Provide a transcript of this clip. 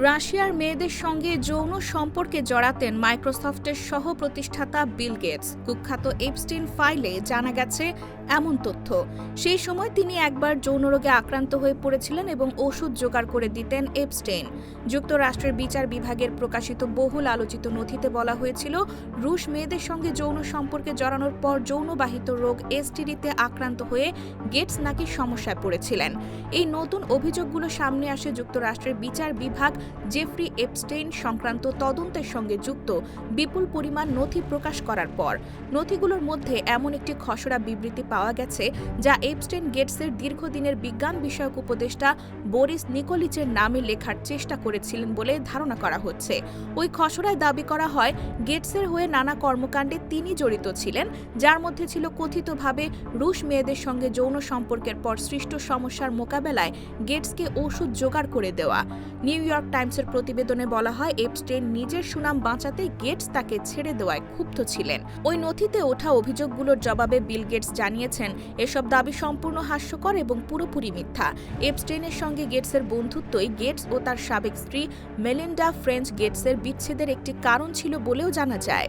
রাশিয়ার মেয়েদের সঙ্গে যৌন সম্পর্কে জড়াতেন মাইক্রোসফটের সহ-প্রতিষ্ঠাতা বিল গেটস। কুখ্যাত এপস্টিন ফাইলে জানা গেছে এমন তথ্য। সেই সময় তিনি একবার যৌন রোগে আক্রান্ত হয়ে পড়েছিলেন এবং ওষুধ জোগাড় করে দিতেন এপস্টেইন। যুক্তরাষ্ট্রের বিচার বিভাগের প্রকাশিত বহুল আলোচিত নথিতে বলা হয়েছিল, রুশ মেয়েদের সঙ্গে যৌন সম্পর্কে জড়ানোর পর যৌনবাহিত রোগ এসটিডিতে আক্রান্ত হয়ে গেটস নাকি সমস্যায় পড়েছিলেন। এই নতুন অভিযোগগুলো সামনে আসে যুক্তরাষ্ট্রের বিচার বিভাগ জেফ্রি এপস্টেইন সংক্রান্ত তদন্তের সঙ্গে যুক্ত বিপুল পরিমাণ নথি প্রকাশ করার পর। নথিগুলোর মধ্যে এমন একটি খসড়া বিবৃতি পাওয়া গেছে যা এপস্টেইন গেটসের দীর্ঘদিনের বিজ্ঞান বিষয়ক উপদেষ্টা বরিস নিকোলিচের নামে লেখার চেষ্টা করেছিলেন বলে ধারণা করা হচ্ছে। ওই খসড়ায় দাবি করা হয়, গেটসের হয়ে নানা কর্মকাণ্ডে তিনি জড়িত ছিলেন, যার মধ্যে ছিল কথিতভাবে রুশ মেয়েদের সঙ্গে যৌন সম্পর্কের পর সৃষ্ট সমস্যার মোকাবেলায় গেটসকে ওষুধ জোগাড় করে দেওয়া। নিউ ইয়র্ক টাইমসের প্রতিবেদনে বলা হয়, এপস্টেইন নিজের সুনাম বাঁচাতে গেটস তাকে ছেড়ে দেওয়ায় ক্ষুব্ধ ছিলেন। ওই নথিতে ওঠা অভিযোগগুলোর জবাবে বিল গেটস জানিয়েছেন, এসব দাবি সম্পূর্ণ হাস্যকর এবং পুরোপুরি মিথ্যা। এপস্টেইনের সঙ্গে গেটসের বন্ধুত্বই গেটস ও তার সাবেক স্ত্রী মেলিন্ডা ফ্রেঞ্চ গেটসের বিচ্ছেদের একটি কারণ ছিল বলেও জানা যায়।